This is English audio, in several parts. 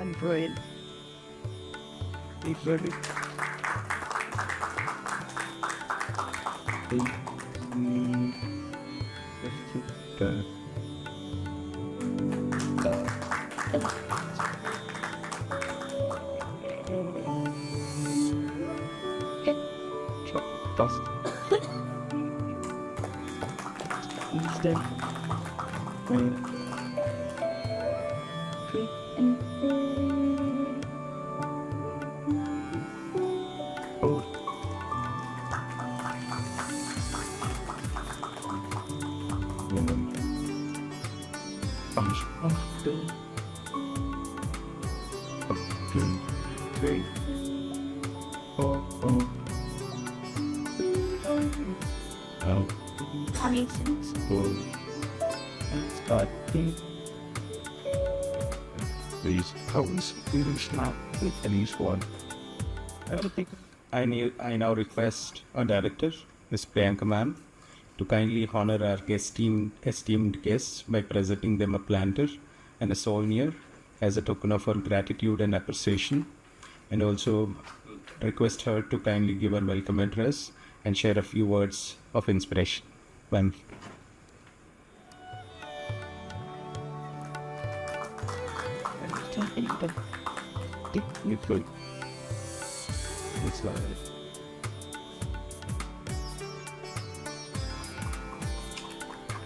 and brain. Be very. These powers will snap with any squad. I now request our director, Ms. Priyanka ma'am, to kindly honor our esteemed guests by presenting them a planter and a souvenir as a token of our gratitude and appreciation, and also request her to kindly give her welcome address and share a few words of inspiration. Ma'am.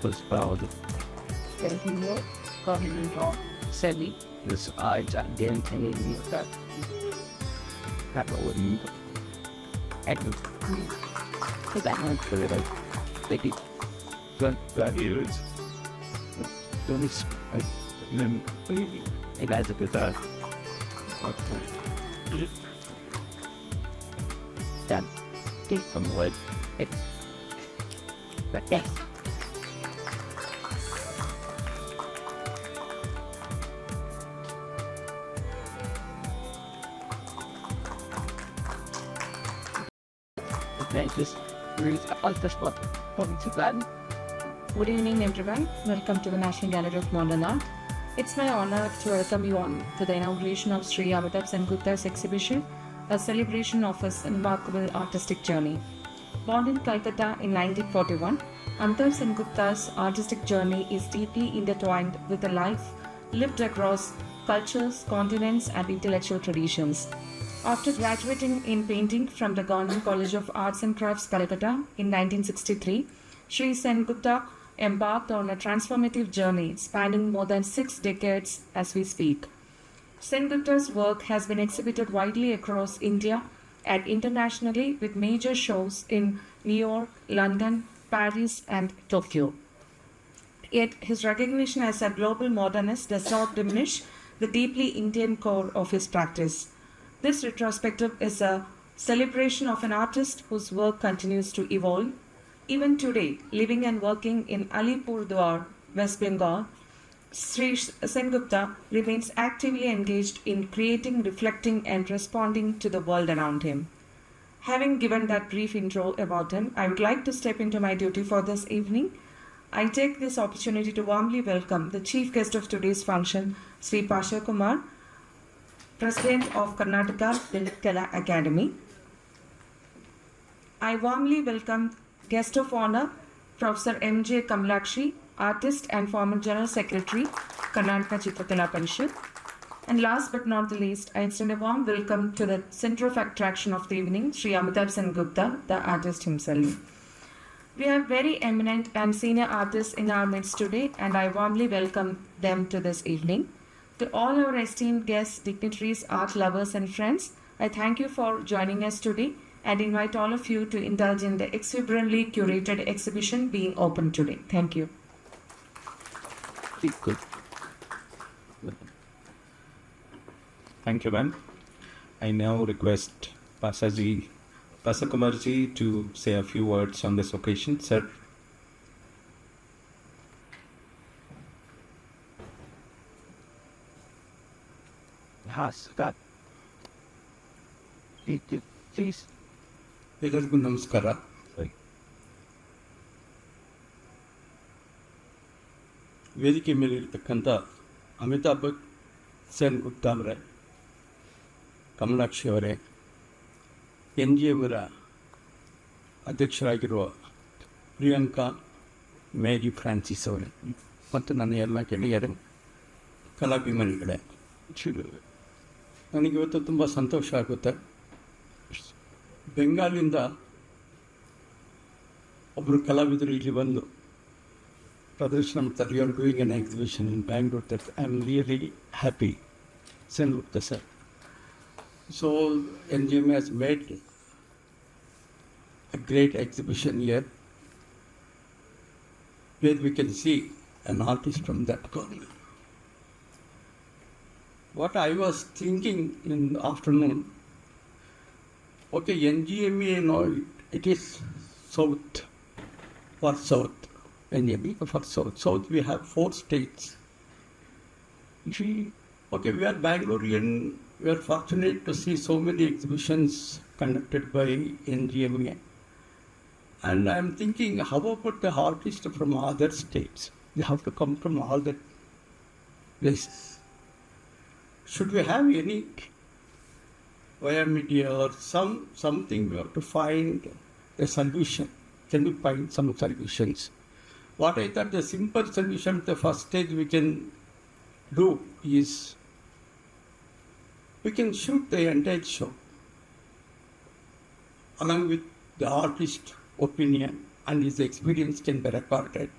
Was proud. Sally, this eyes and then telling that wouldn't. And that one for it. They did. That is. Don't expect. Hey guys, look at that. Done. Take some wood. But yes. Just read all the spot. Good evening, everyone. Welcome to the National Gallery of Modern Art. It's my honor to welcome you all to the inauguration of Shri Amitabh Sengupta's exhibition, a celebration of his remarkable artistic journey. Born in Calcutta in 1941, Amitabh Sengupta's artistic journey is deeply intertwined with a life lived across cultures, continents, and intellectual traditions. After graduating in painting from the Government College of Arts and Crafts, Calcutta in 1963, Shri Sengupta embarked on a transformative journey spanning more than 6 decades as we speak. Sengupta's work has been exhibited widely across India and internationally with major shows in New York, London, Paris, and Tokyo. Yet his recognition as a global modernist does not diminish the deeply Indian core of his practice. This retrospective is a celebration of an artist whose work continues to evolve. Even today, living and working in Alipurduar, West Bengal, Shri Sengupta remains actively engaged in creating, reflecting, and responding to the world around him. Having given that brief intro about him, I would like to step into my duty for this evening. I take this opportunity to warmly welcome the chief guest of today's function, Shri P S Kumar, President of Karnataka Chitrakala Academy. I warmly welcome guest of honor, Professor M.J. Kamalakshi, artist and former General Secretary, Karnataka Chitrakala Parishath. And last but not the least, I extend a warm welcome to the center of attraction of the evening, Shri Amitabh Sengupta, the artist himself. We have very eminent and senior artists in our midst today, and I warmly welcome them to this evening. To all our esteemed guests, dignitaries, art lovers, and friends, I thank you for joining us today and invite all of you to indulge in the exuberantly curated exhibition being opened today. Thank you. Good. Thank you, ma'am. I now request Pasa Kumarji to say a few words on this occasion. Sir. Yes, God. Please. ಎಲ್ಲರಿಗೂ ನಮಸ್ಕಾರ. ವೇದಿಕೆ ಮೇಲಿರ್ತಕ್ಕಂಥ Amitabh Sengupta ಅವರೇ, ಕಮಲಾಕ್ಷಿ ಅವರೇ, NGM ಅಧ್ಯಕ್ಷರಾಗಿರುವ Priyanka ಮೇರಿ Francis ಅವರೇ ಮತ್ತು ನನ್ನ ಎಲ್ಲ ಗೆಳೆಯರು ಕಲಾಭಿಮಾನಿಗಳೇ, ನನಗಿವತ್ತು ತುಂಬ ಸಂತೋಷ ಆಗುತ್ತೆ. ಬೆಂಗಾಲಿಂದ ಒಬ್ಬರು ಕಲಾವಿದರು ಇಲ್ಲಿ ಬಂದು ಪ್ರದರ್ಶನ ಮಾಡ್ತಾರೆ. You are doing an exhibition in Bangalore. That I am really happy. Sengupta sir. So NGM has made a great exhibition here where we can see an artist from that corner. What I was thinking in the afternoon, okay, NGMA, it is south, for south, NGMA for south. South we have 4 states. Okay, we are Bangalorean. We are fortunate to see so many exhibitions conducted by NGMA. And I am thinking, how about the artists from other states? They have to come from all the places. Should we have any via media or something? We have to find a solution. Can we find some solutions? What I thought the simple solution at the first stage we can do is we can shoot the entire show along with the artist's opinion, and his experience can be recorded,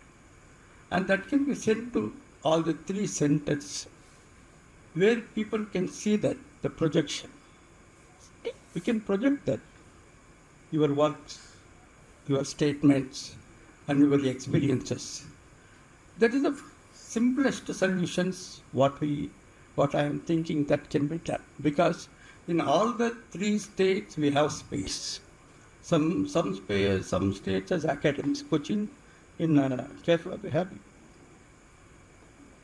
and that can be sent to all the 3 centers where people can see that the projection. We can project that your works, your statements, and your experiences. That is the simplest solutions what I am thinking that can be done, because in all the 3 states we have space. Some states as academics. Cochin, in Kerala we have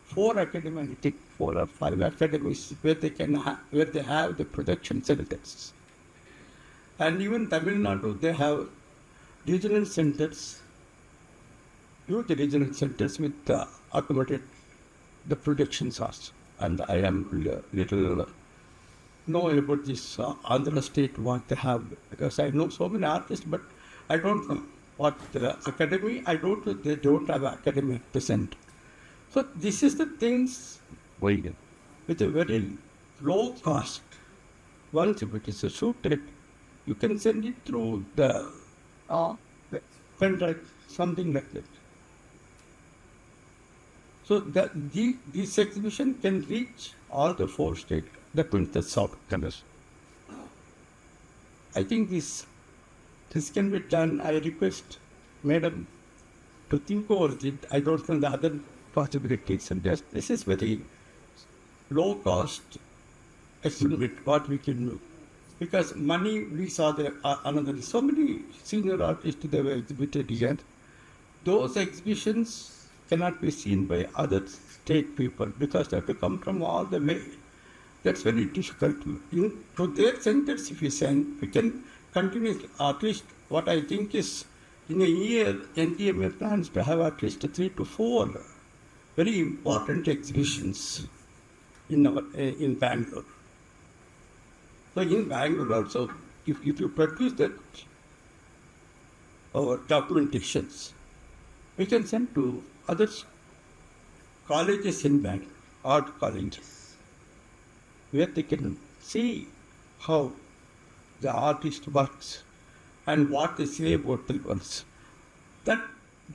4 academies, I think 4 or 5 academies where they have the projection centers. And even Tamil Nadu, they have regional centers, huge regional centers with accommodated the projections also. And I am little know about this Andhra state what they have, because I know so many artists, but I don't know what the academy. I don't know, they don't have academy present. So this is the things with a very low cost. Once if it is shooted, you can send it through the pen drive, something like that. So this exhibition can reach all the 4 states, that means the south colors. I think this can be done. I request Madam to think over it. I don't know the other possibilities, and this is very low cost estimate what we can do. Because money, we saw another so many senior artists they were exhibited here. Those exhibitions cannot be seen by other state people because they have to come from all the way. That's very difficult. To their centers, if we send, we can continue at least what I think is in a year, NGMA plans to have at least 3 to 4 very important exhibitions in Bangalore. So in Bangalore also, if you produce that our documentations, we can send to other colleges in Bangalore, art colleges, where they can see how the artist works and what they say about the works.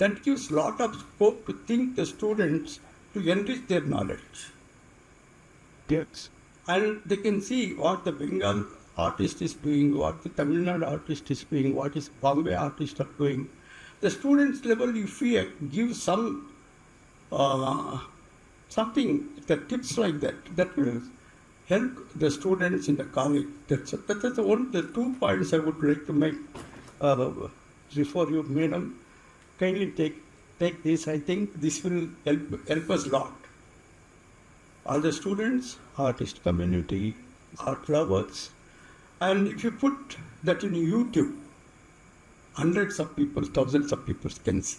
That gives a lot of scope to think the students to enrich their knowledge. Yes. And they can see what the Bengal artist is doing, what the Tamil Nadu artist is doing, what is Bombay artist are doing. The students level, if we give something, the tips like that will help the students in the college. That's the 2 points I would like to make before you, madam. Kindly take this. I think this will help us a lot. All the students, artist community, art lovers, and if you put that in YouTube, hundreds of people, thousands of people can see.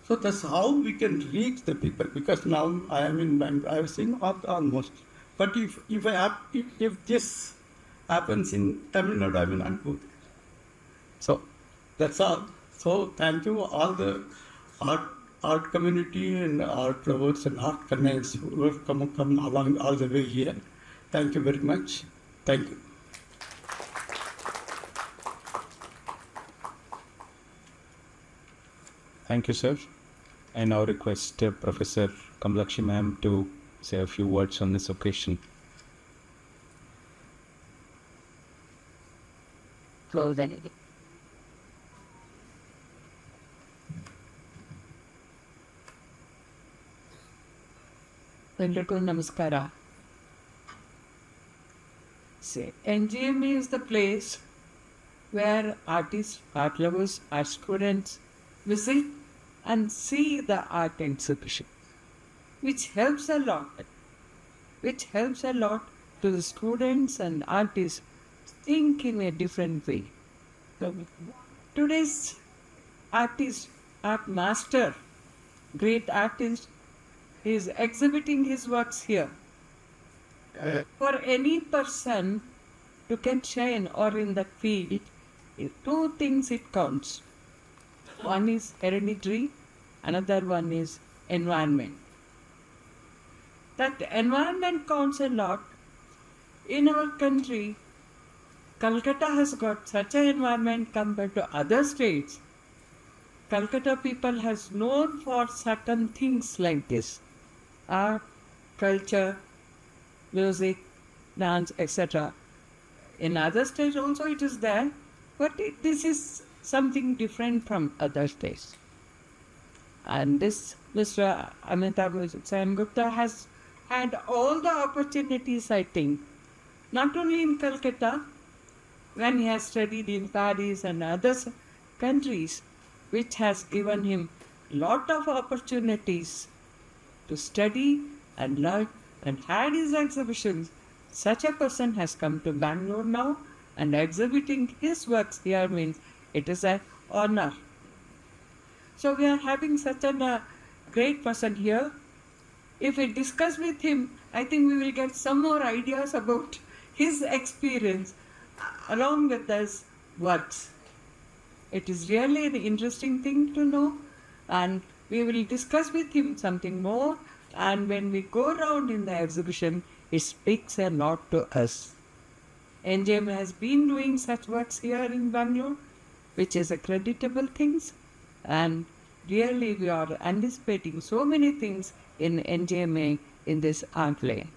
So So that's how we can reach the people. Because now I am in Bangalore, I was saying almost. But if this happens in Tamil Nadu, I will not go there. So that's all. So thank you all the art community and art lovers and art connects who have come along all the way here. Thank you very much. Thank you. Thank you, sir. I now request Professor Kamalakshi ma'am to say a few words on this occasion. Close then. Vendraku Namaskara. Say, NGMA is the place where artists, art lovers, art students visit and see the art exhibition, which helps a lot to the students and artists think in a different way. Today's artist, art master, great artist, is exhibiting his works here. For any person to can shine or in that field, two things it counts. One is hereditary, another one is environment. That environment counts a lot. In our country, Calcutta has got such an environment compared to other states. Calcutta people has known for certain things like this. Art, culture, music, dance, etc. In other states also it is there, but this is something different from other states. And this Mr. Amitabh Sengupta has had all the opportunities, I think, not only in Calcutta, when he has studied in Paris and other countries, which has given him lot of opportunities to study and learn and had his exhibitions. Such a person has come to Bangalore now and exhibiting his works here means it is an honor. So we are having such a great person here. If we discuss with him, I think we will get some more ideas about his experience along with his works. It is really an interesting thing to know, and we will discuss with him something more, and when we go around in the exhibition, it speaks a lot to us. NGM has been doing such works here in Bangalore, which is a creditable thing, and really we are anticipating so many things in NGMA in this art lane.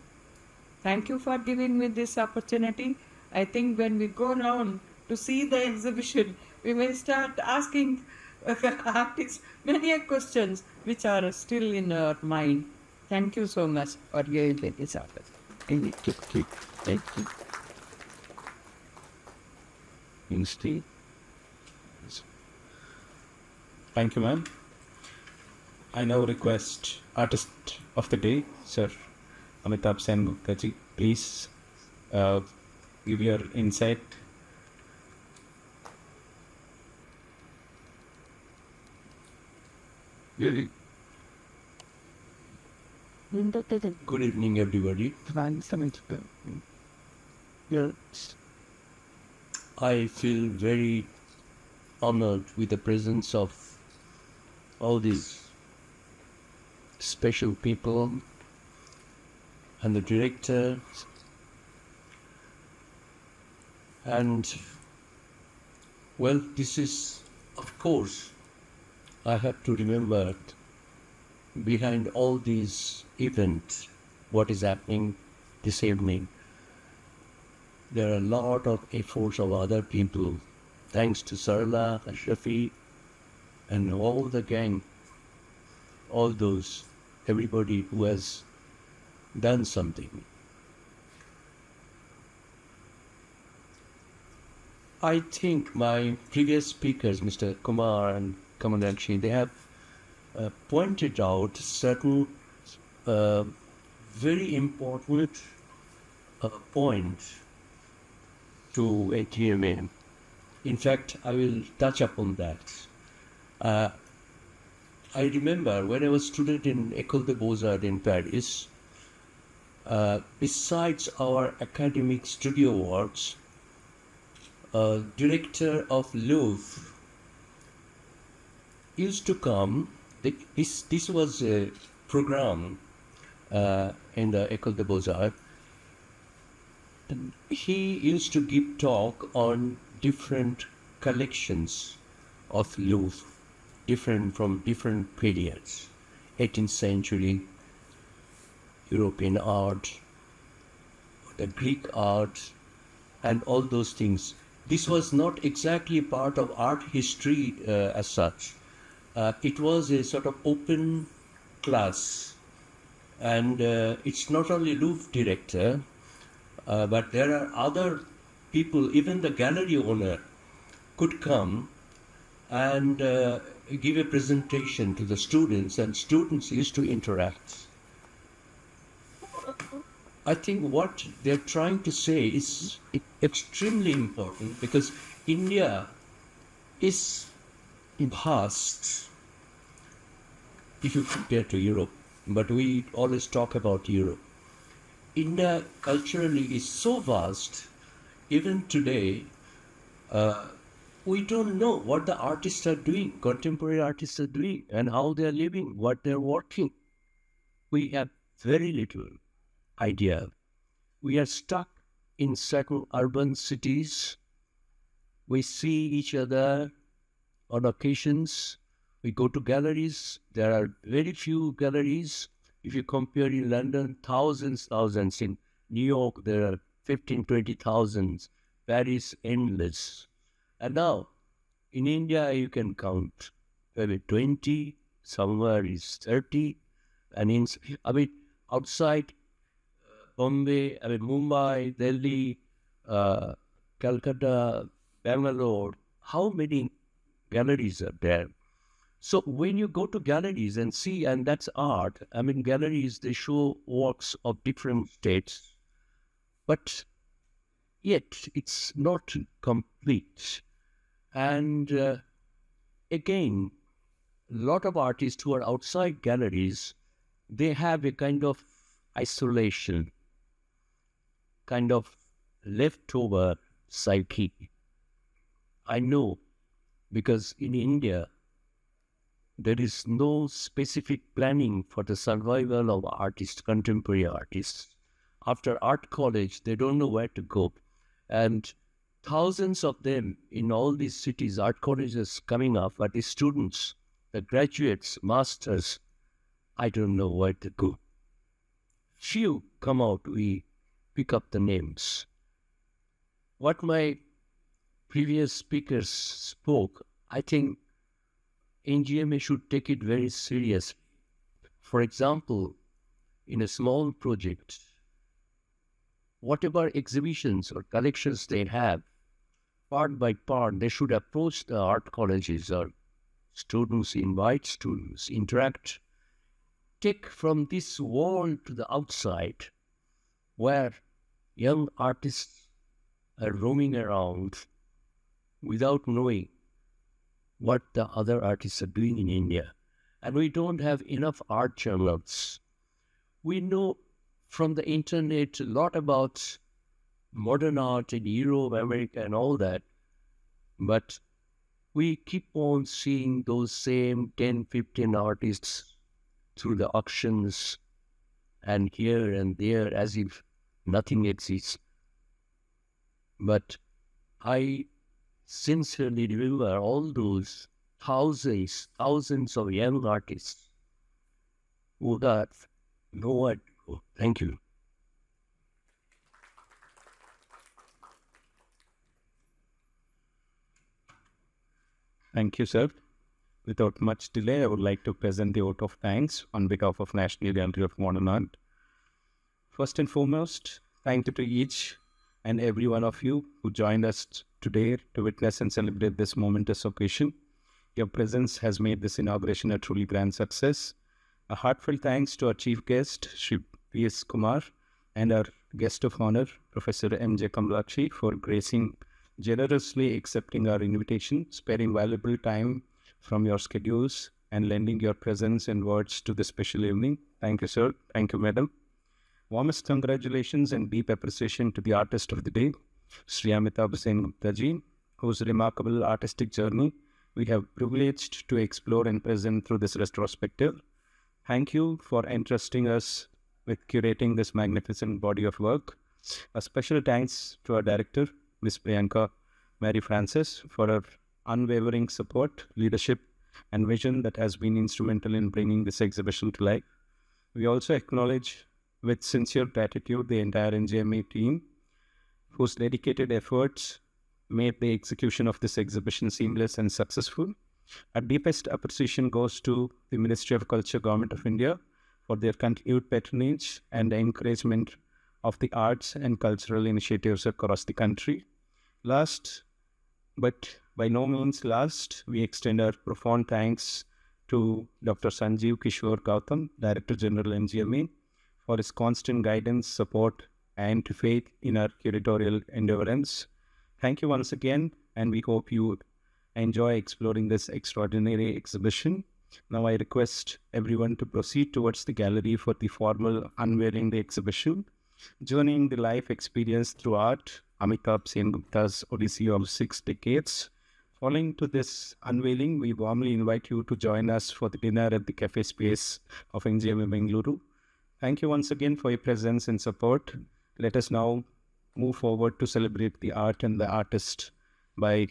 Thank you for giving me this opportunity. I think when we go around to see the exhibition, we may start asking artists many questions which are still in our mind. Thank you so much for giving me this opportunity. Thank you. Instead. Thank you, ma'am. I now request Artist of the Day, Sir Amitabh Sengupta ji, please give your insight. Good evening, everybody. I feel very honored with the presence of all these special people and the director, and well, this is, of course, I have to remember behind all these events, what is happening this evening. There are a lot of efforts of other people, thanks to Sarla and Shafi and all the gang, all those, everybody who has done something. I think my previous speakers, Mr. Kumar and Kamalakshi, they have pointed out certain very important points to ATMA. In fact, I will touch upon that. I remember when I was student in École des Beaux-Arts in Paris, besides our academic studio works, director of Louvre used to come. This was a program in the École des Beaux-Arts. He used to give talk on different collections of Louvre, different from different periods, 18th century, European art, the Greek art, and all those things. This was not exactly part of art history as such. It was a sort of open class, and it's not only Louvre director, but there are other people, even the gallery owner could come and give a presentation to the students, and students used to interact. I think what they're trying to say is extremely important, because India is vast if you compare to Europe, but we always talk about Europe. India culturally is so vast, even today, we don't know what the artists are doing, contemporary artists are doing, and how they're living, what they're working. We have very little idea. We are stuck in certain urban cities. We see each other on occasions. We go to galleries. There are very few galleries. If you compare in London, thousands. In New York, there are 15, 20,000. Paris, endless. And now, in India, you can count maybe 20, somewhere is 30. And outside Bombay, Mumbai, Delhi, Calcutta, Bangalore, how many galleries are there? So when you go to galleries and see, and that's art, galleries, they show works of different states, but yet it's not complete. And again, a lot of artists who are outside galleries, they have a kind of isolation, kind of leftover psyche. I know, because in India, there is no specific planning for the survival of artists, contemporary artists. After art college, they don't know where to go. And thousands of them in all these cities, art colleges coming up, but the students, the graduates, masters, I don't know where to go. Few come out, we pick up the names. What my previous speakers spoke, I think NGMA should take it very seriously. For example, in a small project, whatever exhibitions or collections they have, part by part, they should approach the art colleges or students, invite students, interact, take from this world to the outside, where young artists are roaming around without knowing what the other artists are doing in India. And we don't have enough art journals. We know from the internet a lot about modern art in Europe, America, and all that, but we keep on seeing those same 10, 15 artists through the auctions and here and there as if nothing exists. But I sincerely remember all those thousands of young artists who got nowhere to go. Thank you. Thank you, sir. Without much delay, I would like to present the vote of thanks on behalf of National Gallery of Modern Art. First and foremost, thank you to each and every one of you who joined us today to witness and celebrate this momentous occasion. Your presence has made this inauguration a truly grand success. A heartfelt thanks to our chief guest, Shri P S Kumar, and our guest of honor, Professor M.J. Kamalakshi, for generously accepting our invitation, sparing valuable time from your schedules, and lending your presence and words to this special evening. Thank you, sir. Thank you, madam. Warmest congratulations and deep appreciation to the artist of the day, Shri Amitabh Sengupta ji, whose remarkable artistic journey we have privileged to explore and present through this retrospective. Thank you for entrusting us with curating this magnificent body of work. A special thanks to our director, Ms. Priyanka Mary Francis, for her unwavering support, leadership, and vision that has been instrumental in bringing this exhibition to life. We also acknowledge with sincere gratitude the entire NGMA team, whose dedicated efforts made the execution of this exhibition seamless and successful. Our deepest appreciation goes to the Ministry of Culture, Government of India, for their continued patronage and encouragement of the arts and cultural initiatives across the country. Last, but by no means last, we extend our profound thanks to Dr. Sanjeev Kishore Gautam, Director General NGMA, for his constant guidance, support, and faith in our curatorial endeavors. Thank you once again, and we hope you enjoy exploring this extraordinary exhibition. Now I request everyone to proceed towards the gallery for the formal unveiling the exhibition, journeying the life experience through art, Amitabh Sengupta's Odyssey of 6 decades. Following to this unveiling, we warmly invite you to join us for the dinner at the cafe space of NGMA Bengaluru. Thank you once again for your presence and support. Let us now move forward to celebrate the art and the artist by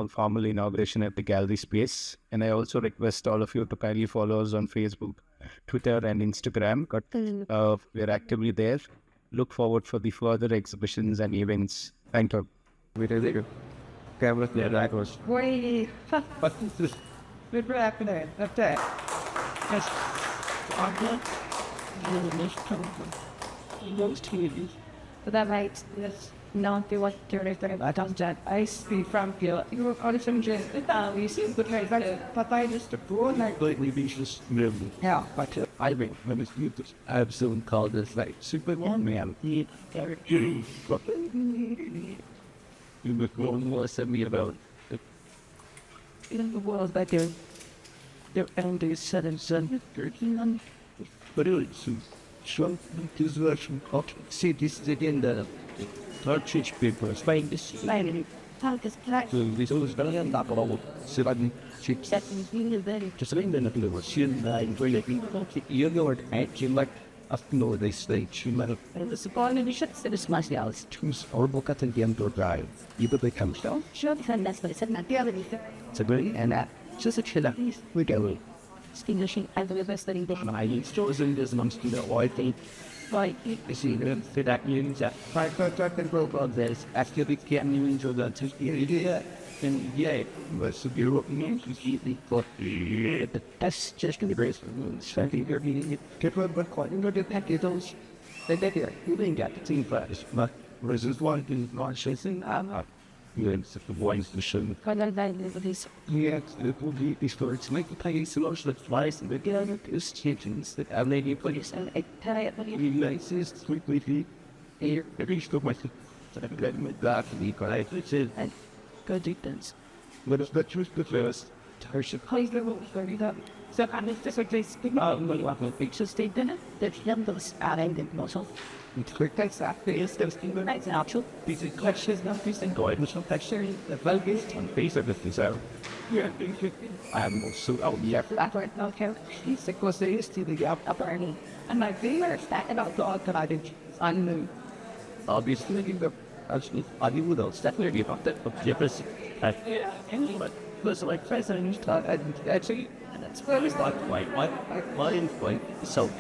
formal inauguration at the gallery space. And I also request all of you to kindly follow us on Facebook, Twitter, and Instagram. We're actively there. Look forward for the further exhibitions and events. Thank you. Wait. We're happening. Okay. Yes. But that might not be what you're doing. I don't know. I speak from you. You were calling some gin. We seem to try but I just a poor night. Lately, we just moved. Yeah, but I mean, when it's you, I've soon called this like Superman, man. You were going to send me about it. in the world that they're ending seven, But it's some this version of see this is again the third church paper. Spain is landing. Targus Black. So this was very undoubtable. Seven chips. Setting in the Just in the little machine, I'm going to be you know what actually like know they stage. You might and the support in the ships in the smash the house. choose or book at the end to drive. Either they come down. Sure, that's what I said. Not the other. It's a very and just a chill out. We go. Distinguishing and the best that he did. I used to in this amongst the white thing. Right. You see, that means that there's actually can't even show that to yeah. And yeah, but so you're completely for that's just the grace of the moon. So you're meeting it. Get what quite you know the packages. They here. You didn't get the team prize, but versus one is not chasing. I'm not. Yes, the voice the show. Yes, it will be these stories make the pay solution that flies in the beginning is changes that have lady place and a tie realizes quickly here every stop my let me back to the correct which is and go deep dance. But it's the truth the first Tarsha plays level 30 up. So I'm just like this picture state dinner that numbers are ending muscle. It's quick text after is the thing that's actual. These questions not these and going with some texture the focus on face of this out. Yeah, I'm also oh yeah. That's right. Okay. He's the closest to the gap apparently. And my favorite fact about God that I did on the Obviously, the actually, I would have definitely not that of Jefferson. yeah, anyway. Was like president, and actually, That's where it's like my so,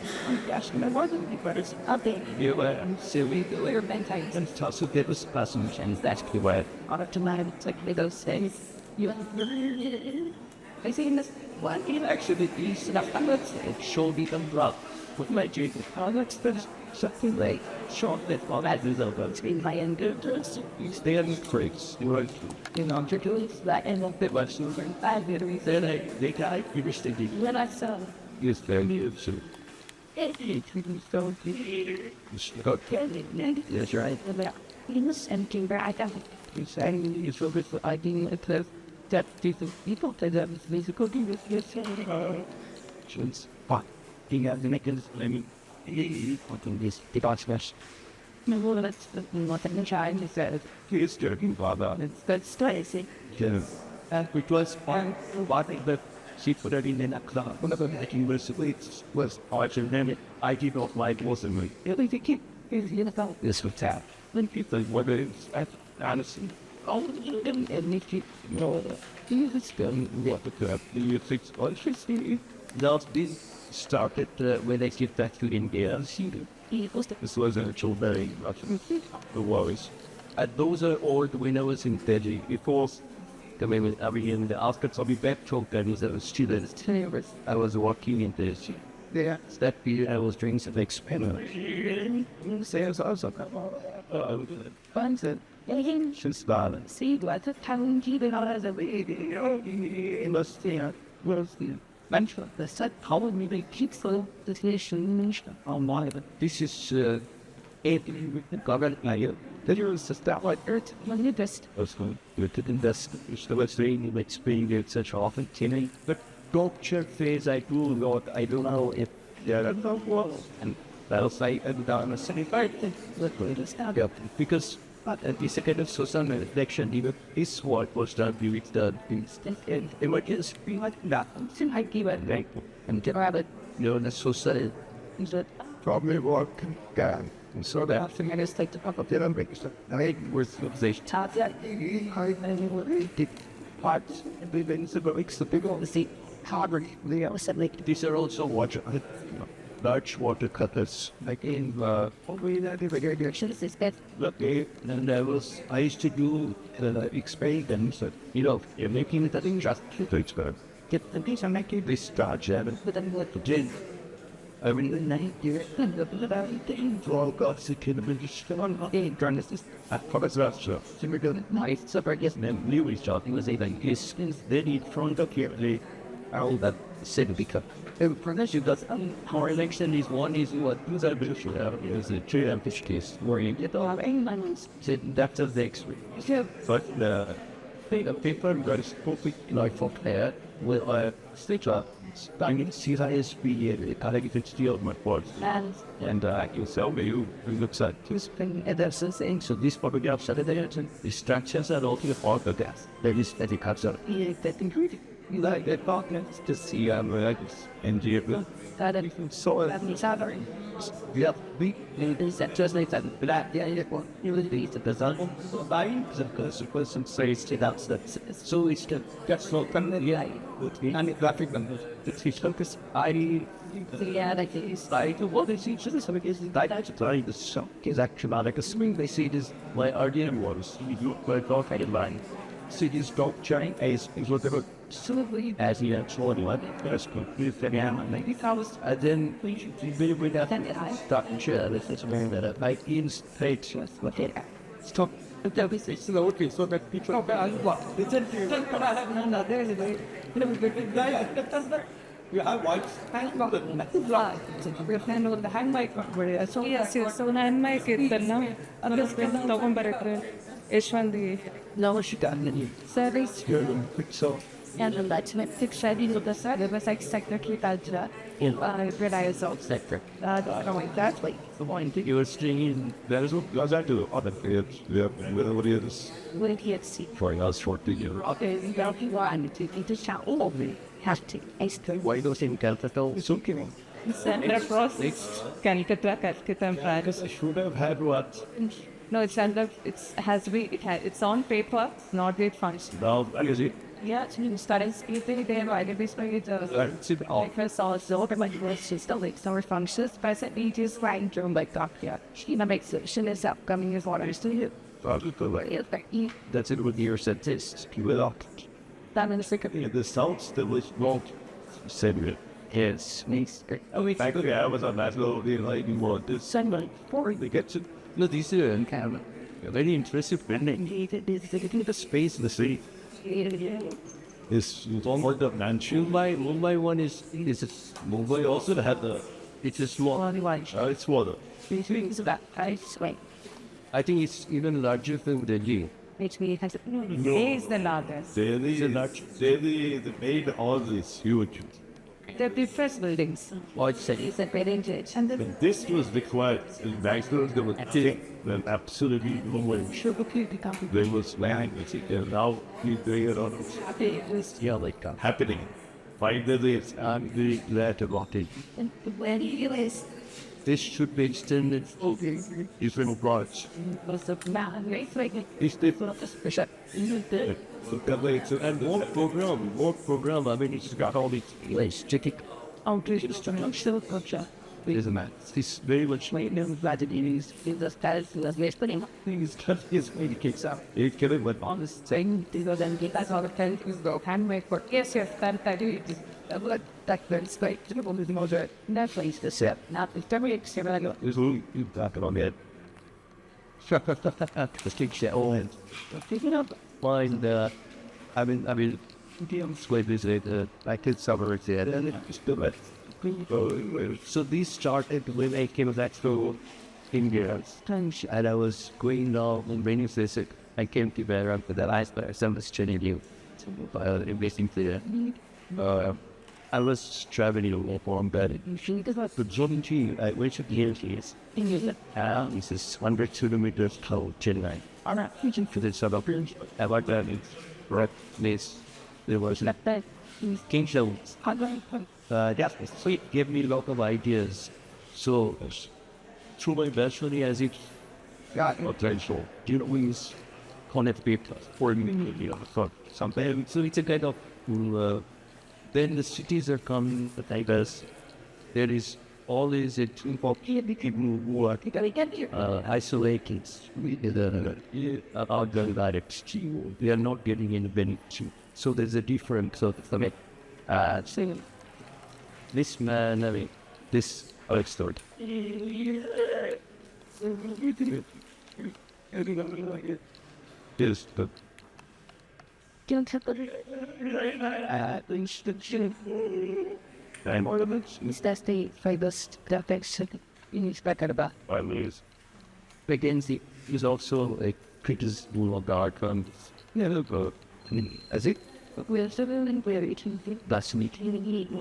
gosh, I wasn't the first update. you were silly, We're baptized. and toss of it was person, and that's the way. On it tonight, it's like they go say, you I seen this one in Actually, these numbers show me them drop with my Jesus. oh, that's the Something like short that for that is over. between my and good. He's there in tricks. You know, To do it, that and they were super. bad literally. Then they died, we were sticking. When I saw Yes, there he is. So, it, so yes, right. in this empty back, He's saying he's focused on ID itself. that people say that it's physical thing. But he has the mechanism. Putting this detachment. No, that's not in the child. He said, he's joking, father. That's crazy. Yes. Which was fun. What is the she put it in a club? One of the university was arching them. I did not like wasn't me. Really, the kid is in about this with that. When people, whether it's honestly, all of them, and if you know, he is spelling what the music interesting. That this started when I get back to India. This was a very Russian. The worries. And those are old when I was in Delhi. Before coming after coming back to Delhi as a student, I was working in Delhi. Yeah, that period I was doing some experiment. Sales also. Since balance. See, what a town keeping out as a baby. Must see it. Mention the set how we make people the nation on my this is a government layer. Then you start like earth when you best also with the investment which the was really experience such often killing. But culture phase I do not I don't know if there are no walls and that'll say and down a city part because but at the second of social reflection, even this work was done during the and it would just be like that. Until I give it right and get out of the social probably work can. And so that I think I just take the pop up there and break stuff. I was the top that I did parts and we've been super weeks the big old see harder. These are also water. Large water cutters, like in and I used to do experiments. You're making the thing just get the piece and make it this starch and gin. I mean, the night year and the all God's a kid of the journalist. I forgot Russia. So we're doing nice supper. Yes, man, Lewis talking was even his skins. Then he thrown up here. All that said because you got correlation is one is what is a bit is a true and fish case where you get all England's said that's of the experience. Yeah, but the paper got a copy like for player with a stitch up. I mean, see that is be I think it's still my words and you sell me who looks at this thing and that's the thing. So this probably outside of the structures are all to the part of that. There is that it cuts out. Yeah, that ingredient. Like that partners to see and you so yeah, we just like that black yeah you will be the design buying because the person says to that so it's just so yeah and it graphic the focus I yeah like it's like what is each of this is like to try the show is actually like a swing they see this my idea was you were talking about so this dog chain is whatever absolutely as he actually what that's good and then we with that I start to share this is very better like in state what it stop slowly so that people what no there's a way you have whites the hand mic yes so hand mic ಇತ್ತಲ್ಲ ಅದನ್ನ ತಗೊಂಡ್ಬರಕ್ಕೆ Yashwanti no she done service so and the legitimate picture of the side of a secretary culture in realize of sector. Exactly. The one thing you were saying that is what I do. Other kids, what is when he had seen for us short to you. Okay, about the one to shout all of me. Have to extra. Why those in capital? It's okay. Center process. Can you track it? I should have had what? No, it's under. It's has be. It has. It's on paper. Not yet function. No, I guess it. Yeah, it's starting speaking there. I did this way. Because also, my is the like summer functions. Present it is flying during like doctor. She makes it. She is upcoming is what I used to do. That's it with your sentence. You will not. That means the sounds that was wrong. Said it. Yes. Oh, in fact, I was on that little like you want this. Sunday. Before they get to. No, these are kind of very impressive building. The space in the city. It's almost the mansion. Mumbai one is Mumbai also had the it's a small it's water. It's about ice. I think it's even larger than Delhi. which we has is the largest. They made all this huge. The different buildings. Is a parentage. And the This was required in Bangalore. There was then absolutely no way. There was language. And now he's doing it on happening. Finally, I'm very glad about it. This should be extended even branch. It's different. And more program. I mean, it's got all these ways. Check it out. Isn't that? It's very much things cut his kicks out. It can have went on the same. handmade for yes, that is. That's great. That place the set. Not the very extravagant. You got it on it. The stick shell. Find I mean, Square visit. I did summer there, and it's still it. So this started when I came back to India, and I was going down in rainy season. I came to Vera with the last person was training you, investing there. I was traveling from there. The journey I went to the hills. This is 100 kilometers to Chennai. To the suburb. About that, right place. There was Kingdom. So it gave me a lot of ideas. So through my bachelor as it got potential, is connect people for me, for something. So it's a kind of then the cities are coming, the tigers. There is always a group of people who are isolated about the direct. They are not getting any benefit. So there's a difference of this man, I mean, this story. Yes, but That's the famous perfection in his back about. Mackenzie is also a criticism of the outcomes. As it We're still in very last week. And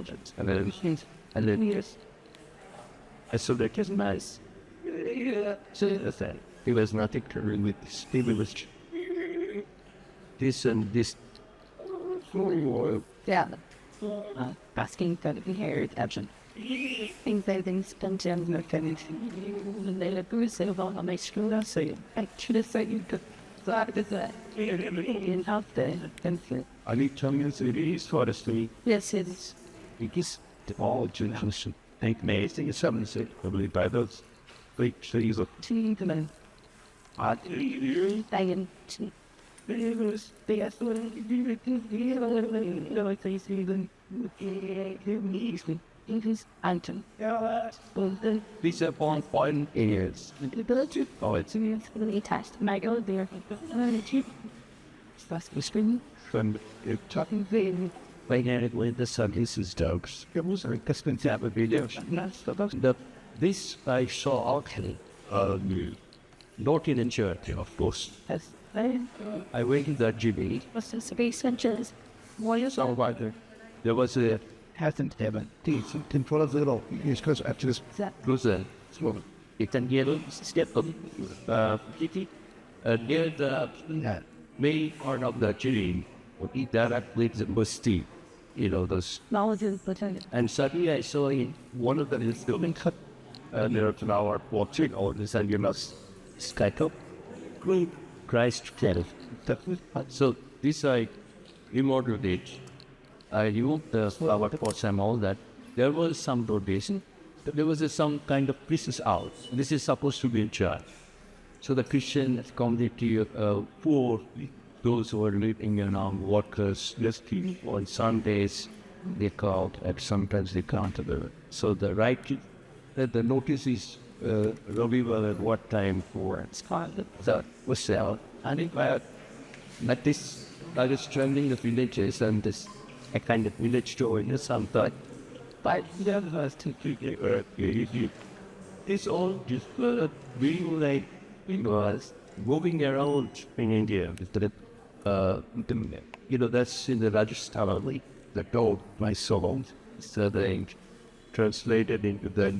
then years. I saw that was nice. So that it was nothing to do with this. It was this and this. Yeah. Asking for the hair attention. Things I think spent in the tendency. And they look good, so on my school, I say, I should have said you could. That is that. In out there. I need to tell you it is forestry. Yes, it is. It is the all generation. Think amazing. It's something to say. I believe by those big trees of Team to men. I am. Anton. These are point areas. Oh, it's attached. My go there. Fast screen. when it Talking thing. Right now, with the services dogs. It was a custom type of video. This I saw actually, not in a church, of course. As I went to the GB. was the space ventures. Warriors So right there. There was a Hasn't ever. It's in front of the little. It's because after this. that closer. It's a yellow step of near the main part of the tree. We directly the musty, those. knowledge is potential. And suddenly I saw in one of them is building cut near a flower portrait or the sun, sky top. Christ fell. So this I remodeled it. I removed the flower pots and all that. There was some rotation. There was some kind of priest's house. This is supposed to be a church. So the Christian community, poor, those who are living around workers, resting on Sundays, they called, and sometimes they can't. So the the notice is revival at what time for the was sell. And it was at this, I was traveling the villages and this a kind of village store in some time. But there was to it's all just very like it was moving around in India, that's in the Rajasthan, the dog, my soul. So they translated into the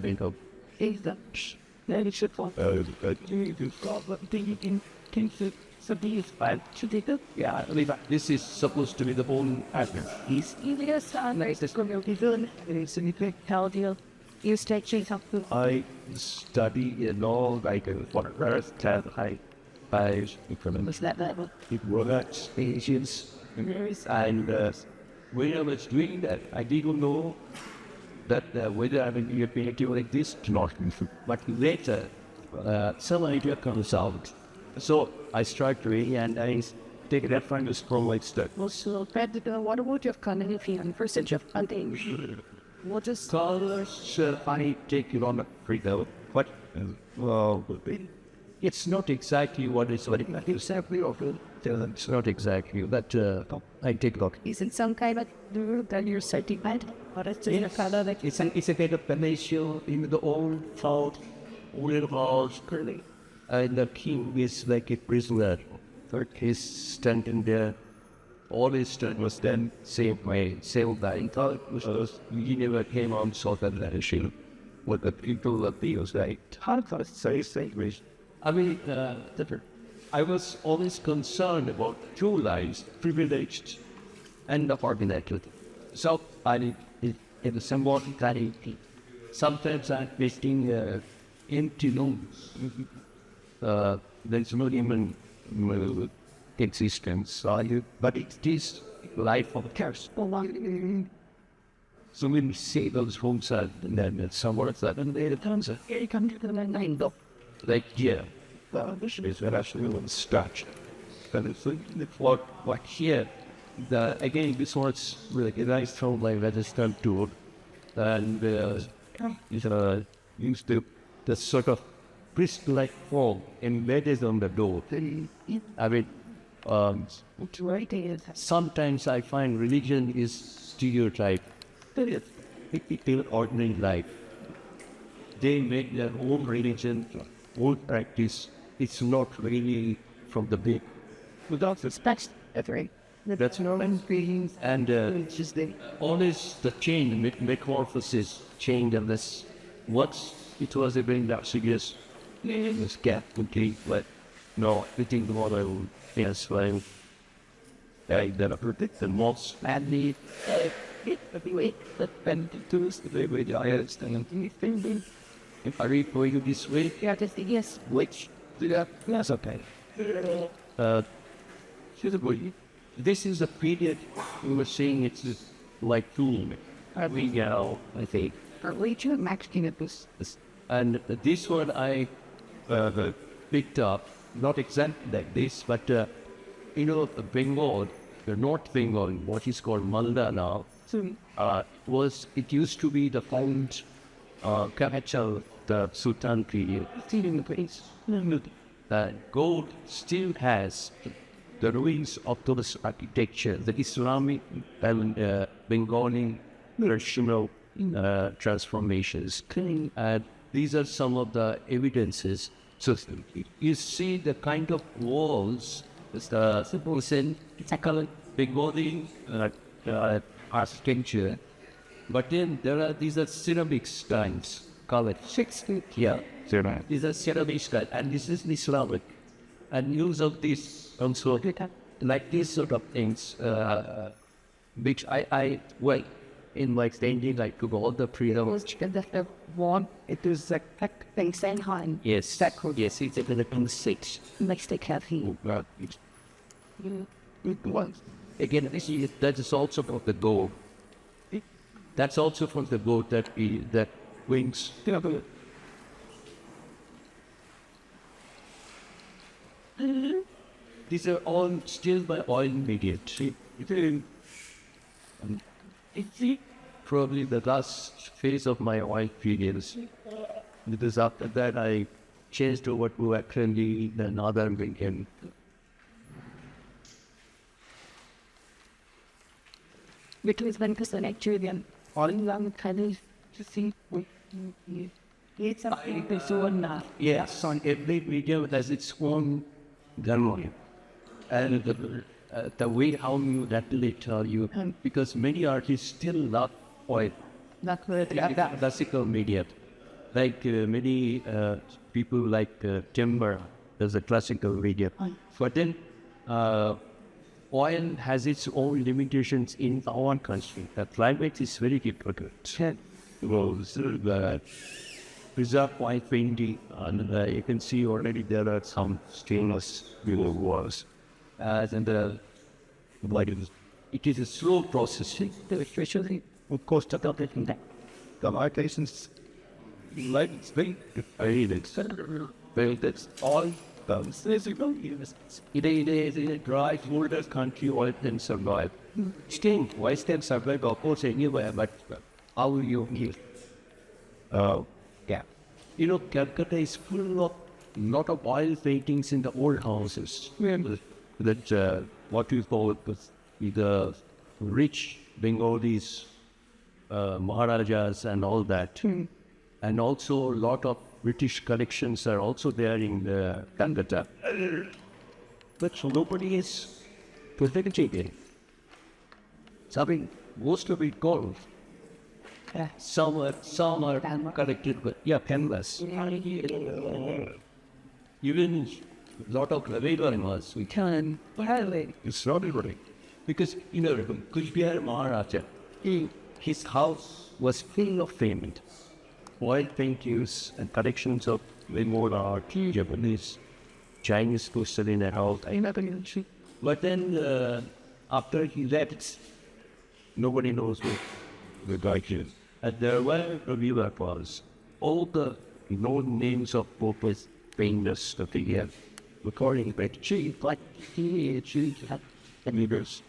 this is supposed to be the whole admin. I study a law like a forest that I it works, patience, and when I was doing that, I didn't know that whether I will be a creative like this or not. But later, some idea comes out. So I start doing and I take that from the scroll like that. Also, what about your community and percentage of funding? What is Colors, I take it on a freedom, but it's not exactly what is what exactly it's not exactly that I take a look. is it some kind of rule that you're certified? Or it's a kind of like It's a kind of palatial in the old fort, old halls, curly. And the king is like a prisoner. He's standing there. All his stand was then saved by he never came on sort of that issue with the people of the like. How can I say I mean, I was always concerned about two lives, privileged and unfortunate. So I in the somewhat clarity. Sometimes I'm facing empty rooms. There's no human existence, but it is life of cares. So when we see those rooms and then somewhere that and there comes a like here. This is where I should start. And it's what here. Again, this one's really a nice film like registered tour, and used to the sort of priest-like form embedded on the door. I mean, sometimes I find religion is stereotype. People ordinary life. They make their own religion, own practice. It's not really from the big. Without respect, that's normal feelings and just always the change, metamorphosis, change of this. Once it was a very serious, this gap complete, but no, I think the one I will yes, I that I predict the most badly. If I read for you this way, yes, which that's okay. This is a period we were saying it's like tool. I think. And this one I picked up, not exactly like this, but Bengal, the North Bengal, what is called Malda now, it used to be the found capital, the Sultan period. Still in the place. Gold still has the ruins of those architecture, the Islamic and Bengali traditional transformations. And these are some of the evidences. So you see the kind of walls, it's a color Bengali architecture, but then these are ceramic steins, colored 60. Yeah, these are ceramic steins, and this is Islamic. And use of this also, like these sort of things, which I in my standing, I took all the freedoms. It is a yes, yes, it's a little six. Next they have here. Again, that is also from the gold. That's also from the gold that wings. These are all still by oil mediate. It's probably the last phase of my oil periods. Because after that I changed over to acrylic and other medium. Because when person actually all in one kind of to see it's something so now. Yes, on every medium has its own gun oil. And the way how you rattle it, because many artists still love oil. That's Classical media. Like many people like timber, there's a classical media. But then oil has its own limitations in our country. The climate is very difficult. Well, the preserve oil painting, and you can see already there are some stainless walls. And it is a slow process, especially of course the artists like it's very well, that's all it is a dry, colder country, oil can survive. Still, why can survive, of course, anywhere, but how will you heal? Yeah. You know, Calcutta is full of lot of oil paintings in the old houses. That what we call the rich Bengalis, Maharajas and all that. And also a lot of British collections are also there in Calcutta. But nobody is protecting it. Something most of it gold. Some are collected, but canvas. Even a lot of Ravedanas, we can. It's not everything. Because, you know, Kuchbihar Maharaja, his house was full of payment. Oil paintings and collections of Bengal art, Japanese, Chinese porcelain and all that. But then, after he left, nobody knows who the guy is. And there were reviewer was all the known names of popes, painters that he had recording, but she had leaders.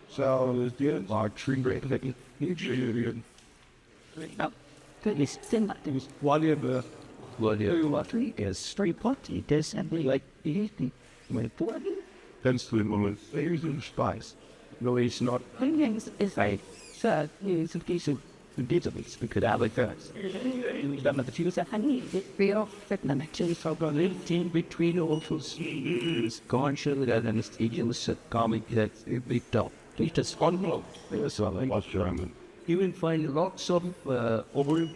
So the are treated whatever is straight party, this and like my boy. That's the moment. There's no spice. No, it's not. It's like sad. It's a piece of database. We could have like that. We don't have the few that I need. We are fitting actually for a little team between all those conscious and stadiums comic that we talk. It's just one more. You will find lots of old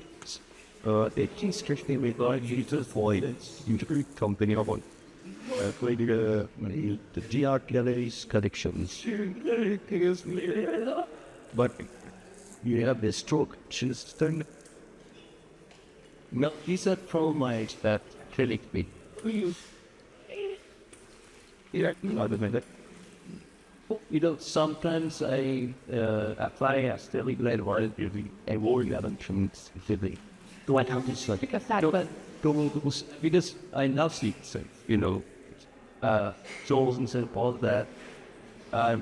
the especially with Jesus voice, usually company of one. The GR galleries collections. But you have the stroke. Now, these are chromides that acrylic paint. You know, sometimes I apply a steely glide oil a more elements to what happens because I love seeds, you know, Jones and all that. I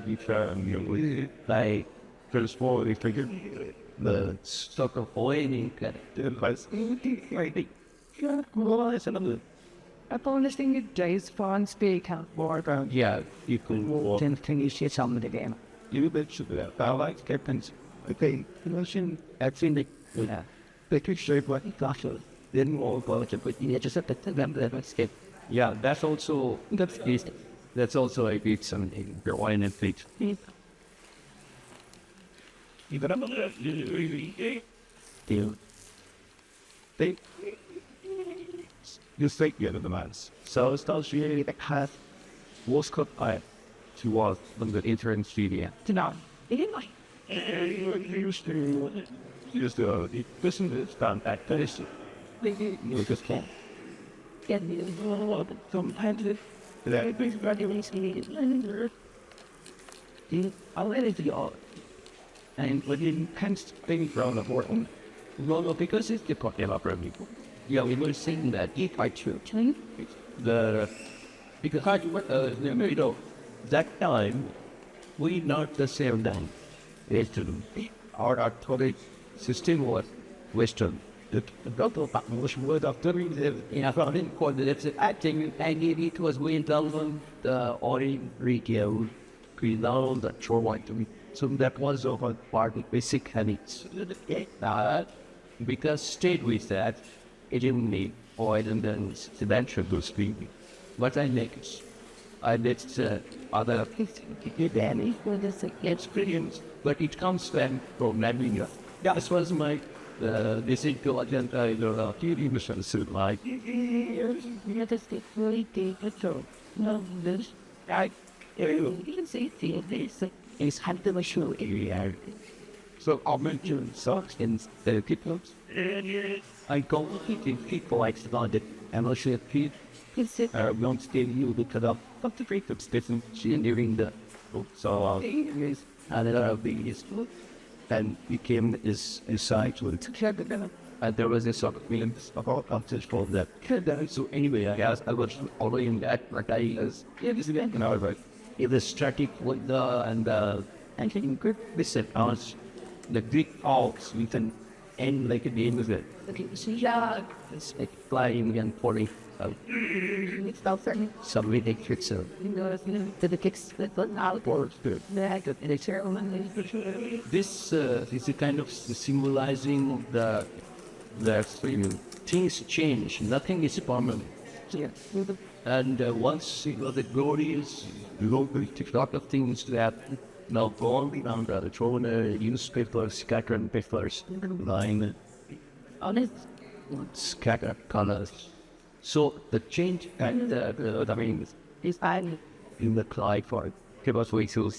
transform the stock of oil in Upon listening to Jay's fun speak out more about you can you see some of the game. you mentioned that I like captains. Okay, you mentioned actually they could shape what he got then more about it, but you just have to remember that escape. Yeah, that's also I beat something your wine and feet. They you think you're the man. So it's not really the path was cut by to was on the interim studio. To know. He didn't like. Used to the business done at this. You just can't. Get me sometimes that big graduation. I'll let it go. And when you can't think from the board, well, because it's the popular people. Yeah, we were saying that if I choose because you know, that time we not the same time. Our artillery system was Western. The doctor was word after I found it called the acting and it was going down the oil retail, down the shore white to me. So that was over part of basic habits. Because stayed with that, it didn't need oil and then eventually was speaking. What I next? I next other experience, but it comes from Namibia. Yeah, this was my decision to attend TV mission. So like, it's had the show area. So I mentioned socks in the people. I go eating people I started emotional feed. Won't stay you because of the break of Stephen during the so and a lot of biggest and became this site with and there was a sort of millions of content for that. So anyway, I guess I was following that, but I was it was static with the and can good visit us the Greek Alps with an end like a name of it. It's like flying and falling. It's not some ridiculous. The kicks that out for this is a kind of symbolizing the things change, nothing is permanent. And once the glory is a lot of things that now gone around the throne, newspapers, scattered papers, line on it, scattered colors. So the change and I mean is in the cry for it. It was way too.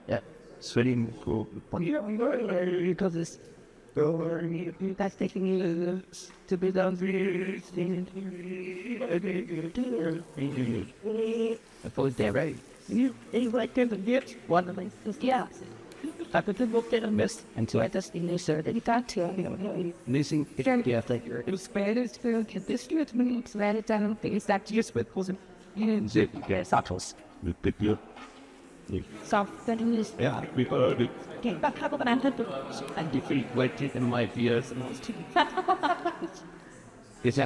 Yeah, it's very important. Because it's that's taking to be done. I thought they're right. You like to get one of them. Yeah. I could look at a mist until I just in this that you got to missing it. Yeah, like it was Spanish to get this to it. Spanish down things that just with wasn't in zip. Yeah, Santos. Something is. Yeah, we heard it. Okay, back up and and different waited in my ears. Is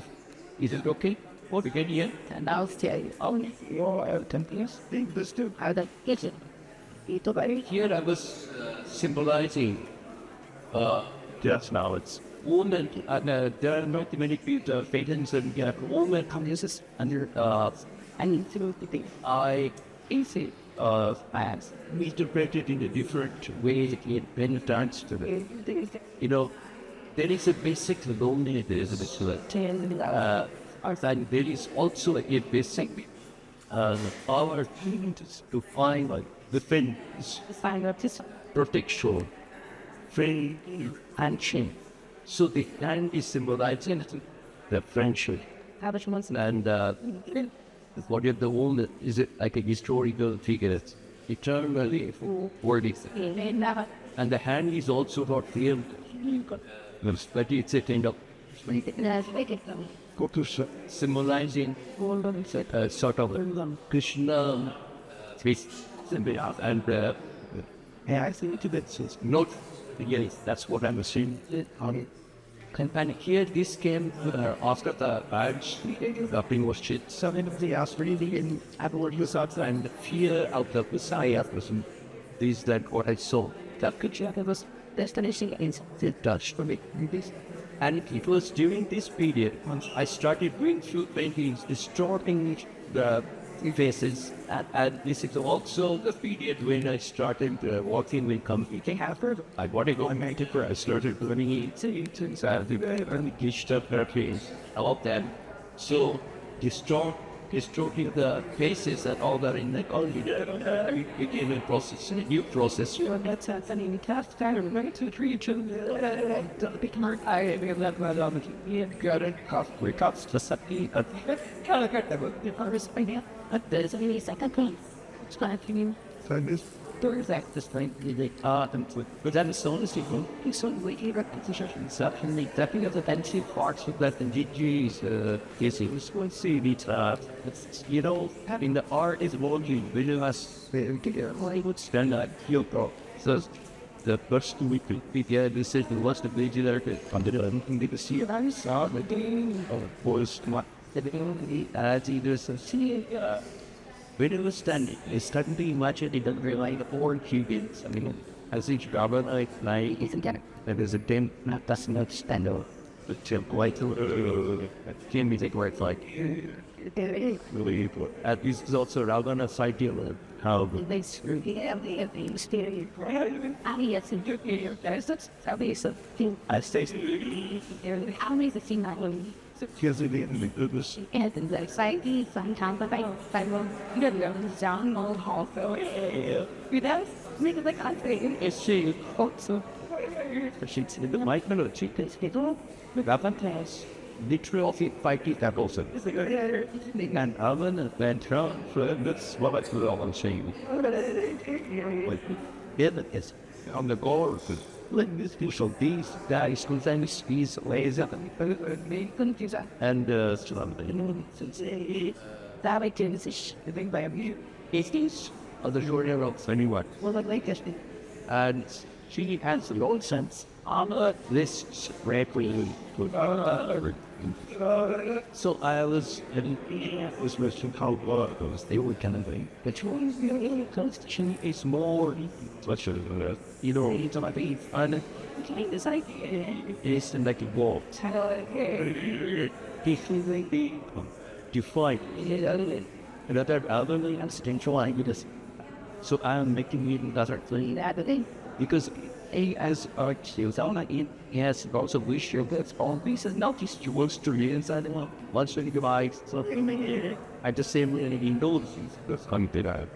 it okay? What we get here? And I'll tell you. Oh, you're tempers. Think this too. How that gets it. Here I was symbolizing just now it's woman and there are not many people patents and woman uses under and through the thing I easy as interpreted in a different way in many times to it. You know, there is a basic loneliness to it. And there is also a basic power to find defense, protection, friend, and shame. So the hand is symbolizing the friendship. And what is the woman? Is it like a historical figure? Eternally worthy. And the hand is also not real, but it's a kind of symbolizing sort of Krishna face. And I think it's not yes, that's what I'm saying. And here this came after the badge, the thing was shit. So they asked really in abolition and the fear of the Messiah was this that what I saw. That picture was destination is it touched for me. And it was during this period once I started doing few paintings, distorting the faces, and this is also the period when I started working with computing. After I wanted to go and make it where I started learning it, and digital therapy, all of them. So distorting the faces and all that in the computer, it became a process, a new process. That's happening. Cast down, right to reach and I have that right on the got it, we got the second, there's a second point. It's not happening. There's that this thing, but that is so simple. It's so waiting repetition. Certainly, definitely of the fancy parts of that the DJs, yes, it was going to see it. You know, having the art is working, when us, I would stand at your pro. So, the first week, yeah, this is what's the major there, and they could see it. I saw the game, of course, what as either see when it was standing, it suddenly imagine it doesn't rely on 4 cubits. I mean, as each government like isn't there is a dim that's not stand up. But quite can be take where it's like Really, And this is also Ravana Saitya. how I stay here's the this and the anxiety sometimes I will down all also without making the country is she also She's in the microchip. Ravantas literally fighting that also. And Avan went around for that's what I could all saying. Yes, on the goal. Like this, so these guys who then squeeze laser and that I can see the thing by you. is of the short hair of anyone. Well, like this. And she has no sense on this rapidly. So I was question how was they were kind of thing. The constitution is more, such a it's like and It's like it's like a wall. Define another elderly accidental languages. So I am making it another thing that thing. because as artists, he has also wish that all pieces notice you works to the inside of one. Once you divide, so at the same way he knows that's undead.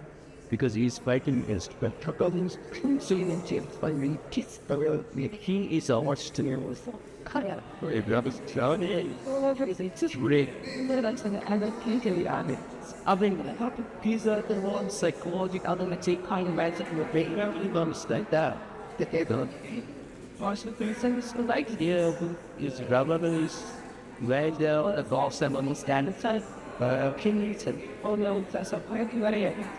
because he's fighting against Petroglyphs. So he is a watch to Cut out. If that is challenge, It's great. I mean, these are the ones psychological automatic kind of answer to the brain. Like that. Like Here is relevant is right down the golf seven standard time. oh no, that's a point.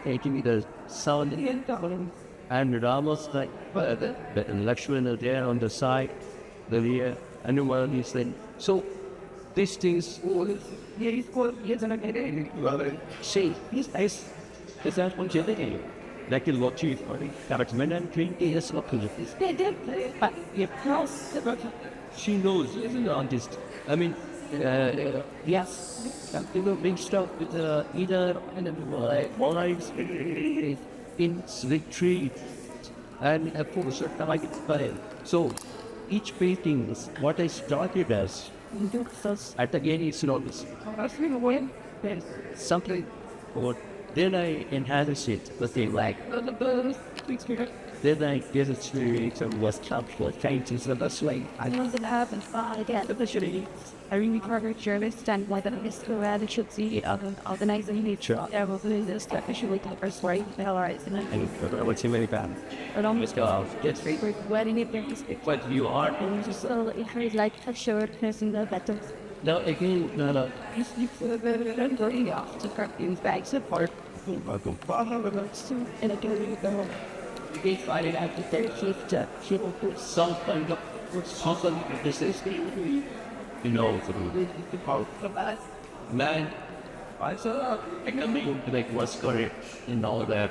Taking the sound and Ramos like the Lakshman are there on the side, the rear, and the one is then. So these things He's going to get it. see these nice is that what you're thinking? Like in what you character and 20 years of But if else, she knows she's an artist. I mean yes, you know, big stuff with either lives in retreat and of course like it. So each painting is what I started as at again it's not something or then I enhance it with the like then I get it to was helpful changes of the swing. I want to have and find again. I really covered journalists and why that is to add should see organizing nature. There was this officially the first way to alright. What's very bad? But almost Yes, wedding it brings but you are so it has like a short person that better. now again Going off to cartoons bags apart. And I do they find it out that they're to put something this is you know man I saw I can make like what's correct and all that.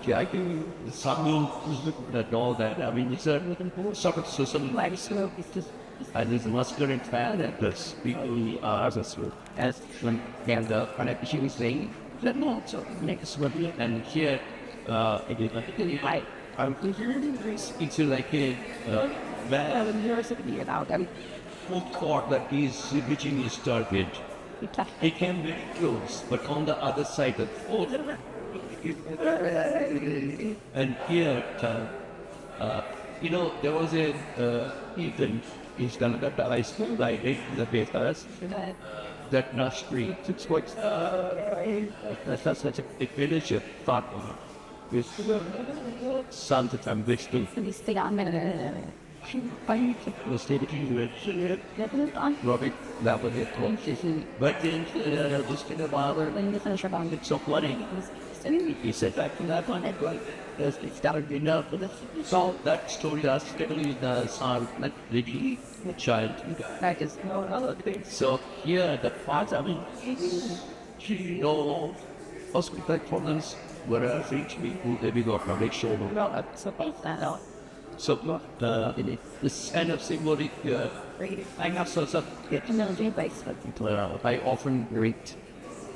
Yeah, I can something that all that. I mean it's a sort of system like so it's just and it's muscular fan that the people as when and the connection is saying that not so next one and here I'm it's like a university about them. food court that is reaching his target. It can be close, but on the other side of the and here, you know, there was a event in Karnataka Parishath, like the papers, that nursery, it's quite, that's such a village of thought with Santa Tambishtu. Was taking it, Robert, that was it. But then, just in a while, it's so funny. He said back to that one, it started enough. So that story does typically the sound like the child. So here the father, I mean, you know, hospital problems were a reach people, they got a big shoulder. So this kind of symbolic I have sort of I often read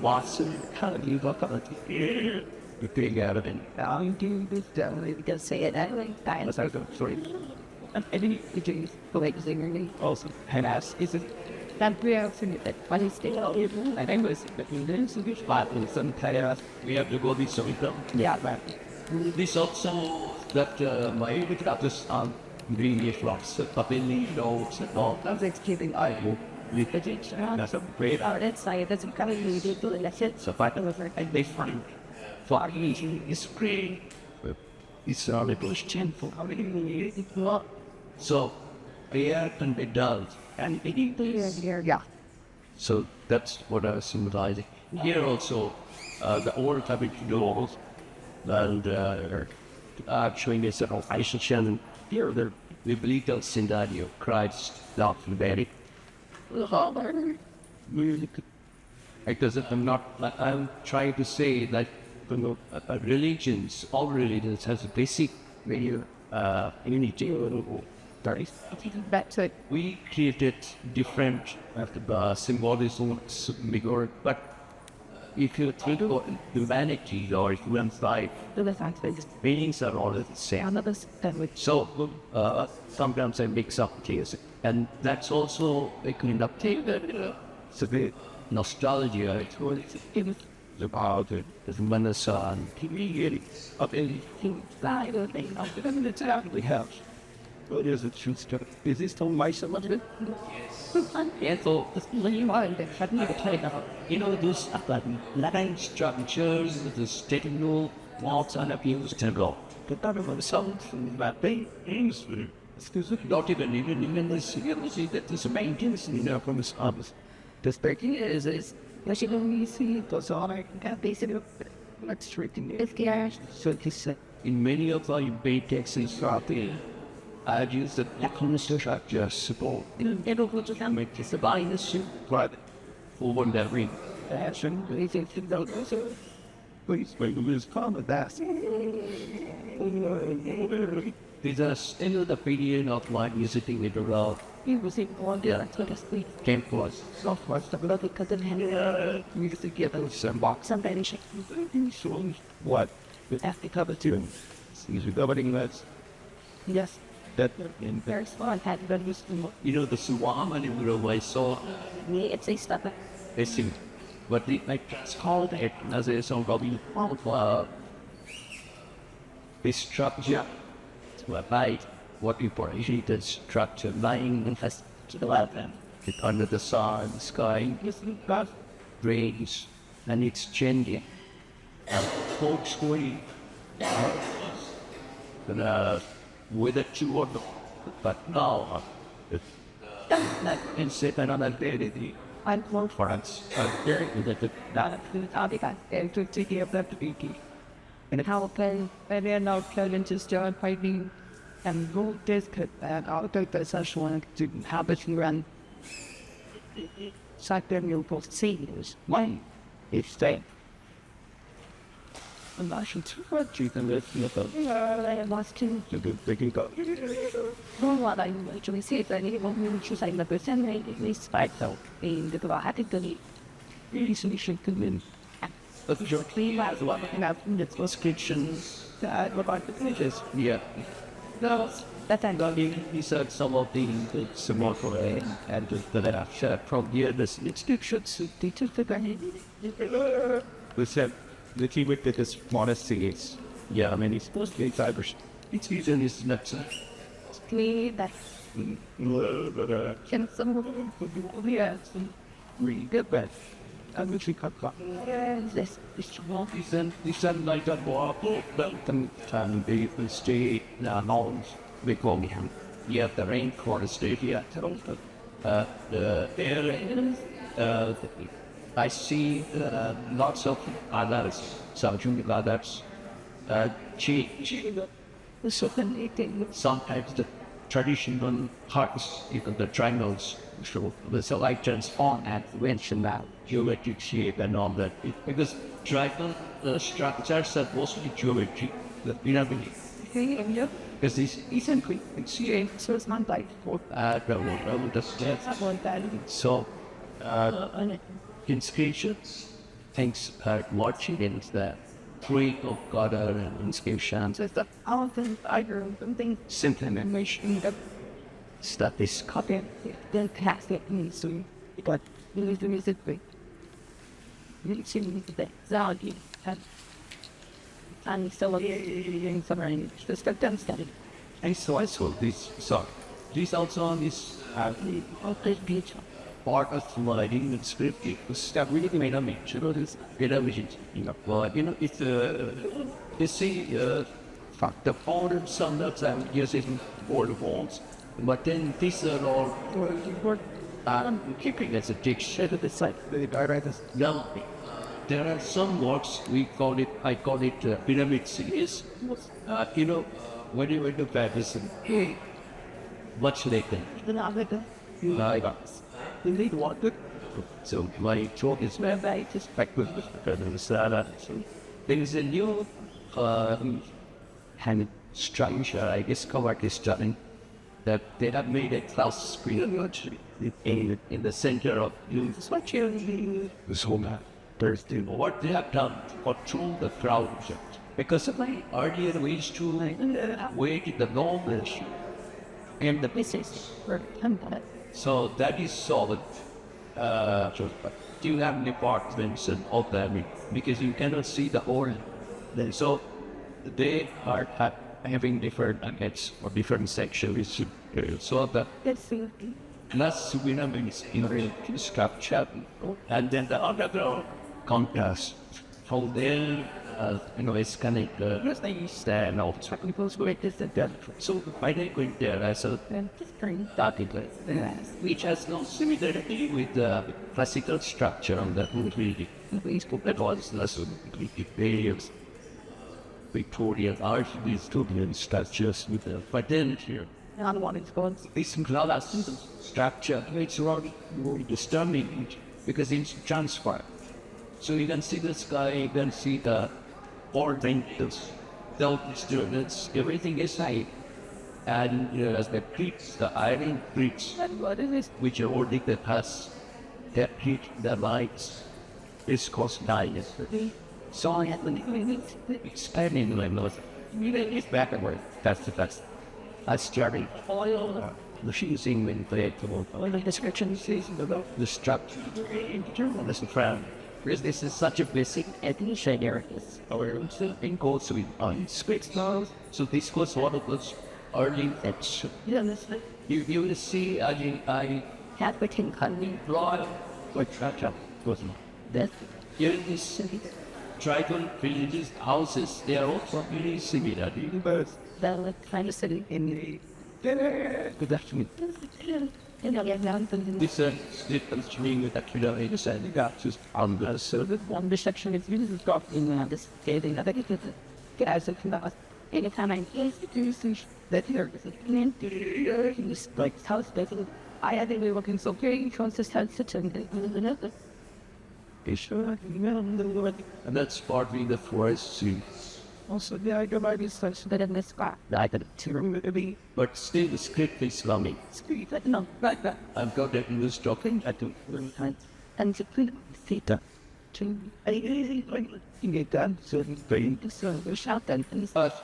Watson, how do you look at it? You figure out of it. I'm doing this down. We can say it. I like that. Let's go. Sorry. And any do like singing. Also, and as is it? That we are singing that. What is it? I think it's but in some chaos, we have to go this way. Yeah, right. This also that my witnesses really flocks, but they need those and all. I was executing. I hope with the teacher. That's a great Oh, that's like that's coming to do the lesson. so I and they find for easy is great. It's a little shameful. So there can be done and it is. Yeah. So that's what I was symbolizing. Here also, the old habit doors and showing this isolation. Here, the biblical scenario, Christ not buried. Because I'm trying to say that religions, all religions has a basic value, unity. Back to it. We created different symbolisms, but if you think about humanity or human life, The fact that meanings are all the same. another step with So sometimes I mix up things, and that's also a kind of it's a bit nostalgia. It's what it's about it. It's when the sun, up in the town we have. What is it? Is this still my son? Yeah, so you know, those Latin structures, the statement walls and abuse temple. The type of sound from that things. Not even the security that is maintenance in our from the office. The speaking is what you don't see. goes on. I can basically let's straighten it. It's scary. So this in many of our paid texts I've used the economic structure support. It'll go to them. Make this buying the suit private for one that ring. Action, please make this comment that. These are still the opinion of my visiting with the world. You will see one day that's what I speak. Camp was Soft was the blood because of him. music together some box. Somebody shake. So what? With After cover two. Excuse me, governing that's Yes. that in Very small. Had been used to you know the Suwam and I saw me. It's a stuff. they sing. But the it's called it as a song called the structure to abide what we portray the structure lying in to the left it under the sun, the sky, God rains and it's changing. Folks going and with a two or no. But now and sit another day I'm more for us. Very good that I'll be back and to take care of that to be key. And how can and then now turn into start fighting and go this could and I'll take the such one to habit and run. Suck them you'll both see is one is staying. and I should what you can lift me up. I lost to They can go. what I usually say is that anyone who chooses like the percent at least 5,000 in the category. Easily should come in. But your clean as well. And I've the prescriptions that what about the pages? Yeah. No, that's not He said some of the more for and the from here this institutions teachers the We said the key with this monastery is. yeah, I mean it's supposed to be fibers. It's using this nuts. clean that can some Yes, really good bad. And which we cut back. this wrong. He said like that walk but time they stay knowledge they call me him. Yeah, the rain quarter stay here. The air I see lots of others, some junior others. Sometimes the traditional hearts, even the triangles, show the selections on and mention that geometric shape and all that. Because triangle structures are mostly geometry, the pyramid. Because this isn't quick. So it's not like So, inscriptions, things watching in the tree of color and inscriptions. Just the often I heard something Simple information that stuff is copy then pass it into but you need to use it with you need to use the value and so in summary just got done studying. And so I saw this. So this also is Beautiful. part of my English script. It was that really made a mention of this television. It's you see, fact the foreign sometimes I'm using all the forms, but then these are all keeping as a diction to the side. Now, there are some works I call it pyramid series. When you went to Paris, much later, like You need water. so my talk is Where they just there is a new hand structure I discovered this time that they have made a class screen in the center of what you this whole map. Thursday. What they have done to control the crowd because of my earlier we used to wait the knowledge and the business for so that is solid. You have departments and all that because you cannot see the whole. So they are having different nuggets or different sections. So the last pyramids in real structure, and then the underground contest. From there, it's connected. Stand out. So by the went there as a started which has no similarity with the classical structure of the building. That was less various Victorian art, Victorian structures with the but then here. This glass structure, it's really disturbing because it's transparent. So you can see the sky, you can see the ornaments, the disturbance, everything is high. And as the bricks, the iron bricks, which are holding the pass, that heat, the lights, is cost nice. So I had to expanding my nose. It's backward, that's the best. I started using when they the description the structure internal is the because this is such a basic addition areas. Our thing goes with scripts now. So this was one of those early things. You will see I had the king honey blood like that was that here in this tribal villages houses they are also really similar. The kind of city in the Good afternoon. This difference between the kilometers and the just understood. one the section is really got in this getting I think it as a class. Anytime I do that here is like house basically. I had to be working so great consistent and And that's partly the forest scene. also the idea might be such that in this class I could to But still the script is lovely. no like that I've got that in this document. I do. and to put theta to get done so the shout and But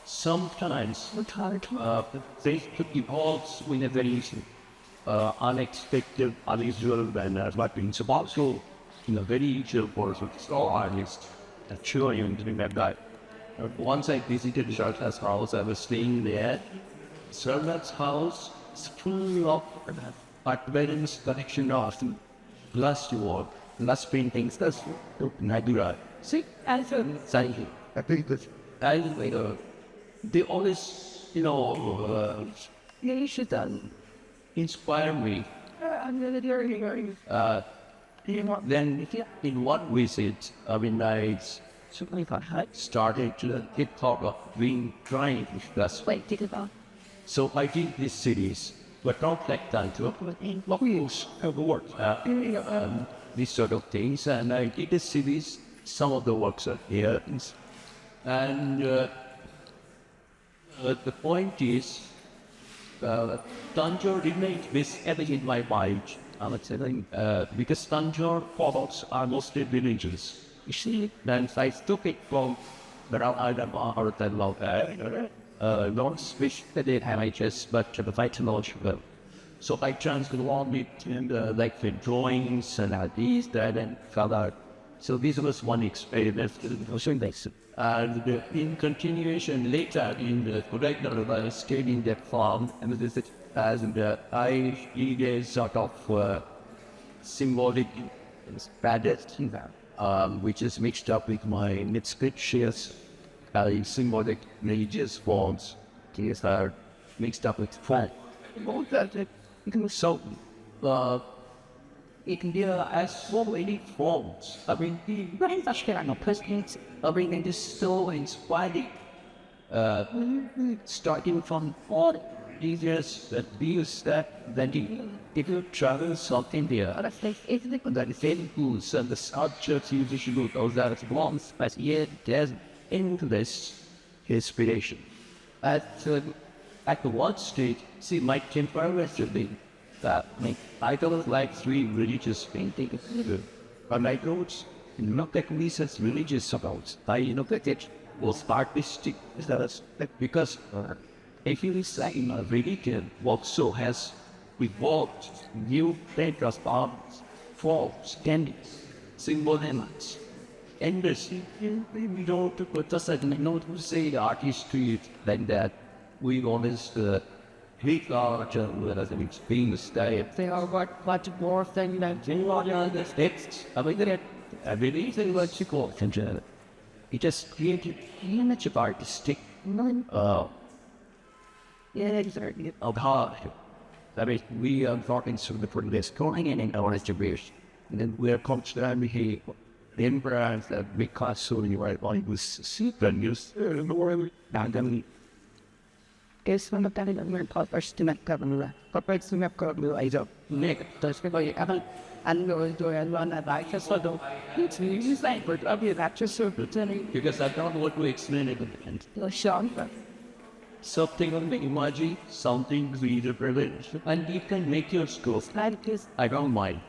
sometimes they could evolve with a very unexpected, unusual manner. But being also in a very usual course with all artists, I'm sure you remember that. Once I visited Sharda's house, I was staying there. Sharda's house is full of advanced collection of glass work, glass paintings, that's Nagura. see as a Sorry. I think that they always, you should inspire me. I'm gonna do Then in one visit, I certainly thought started to get thought of trying glass. wait did it So I did this series, but not like that. Wheels have worked. These sort of things, and I did a series. Some of the works are here, and the point is, Tanjore remained this ever in my mind because Tanjore forts are mostly villages. You see, then I took it from not switch that they have HS, but the vitalogical. So I transformed it in like the drawings and ideas that and color. So this was one experiment showing this. And in continuation later in the curriculum, I stayed in that farm and this is as I did a sort of symbolic padded, which is mixed up with my inscriptions, symbolic religious forms. These are mixed up with fun. So, India has so many forms. I mean, the very much kind of presidents, I mean, it is so inspiring. Starting from all these years that views that if you travel South India, that is very cool. So the South Church usually go those are forms, but yet there's endless inspiration. At one stage, see, my temperament should be that I don't like three religious paintings. But I don't look at these as religious about. I look at it was artistic. Because if you say a religion also has evolved new painters, forms, candies, symbol elements. Endlessly. We don't put us at not to say artistry like that. We always hate art as an experience that they are much more than that. The text. I mean, I believe in what you call it. It just created image of artistic of how I mean, we are talking sort of for this going in our distribution. And then we are constantly the emperors that because so you are going to see the news in the world. And then Guess when the time of my purpose to make government, purpose to make government, I don't make those people you haven't. And going to run a bike as well. It's really like, but I'll be that just so pretending. because I don't want to explain it. And You're shocked. something on the emoji, something reader privilege, and you can make your scope. Like this. I don't mind.